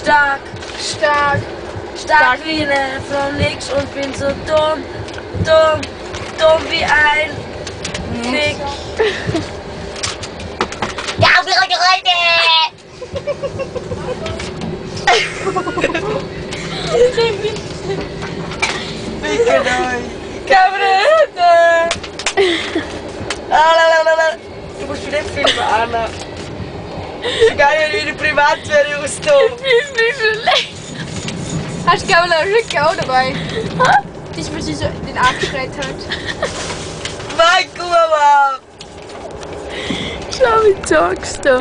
Stark, Stark. stark wie ne von nix und bin so dumm, dumm, dumm wie ein Fick. Ja, wir Leute! Ficken euch. Kamerette! Du musst mir nicht filmen, Anna. Ich gehe ja in die Privatsphäre aus da. Ist nicht so schlecht. Hast du Kamera Rücke auch dabei? Die mir so den Arsch geschreit hat. Mein Gummer! Schau, wie zockst du.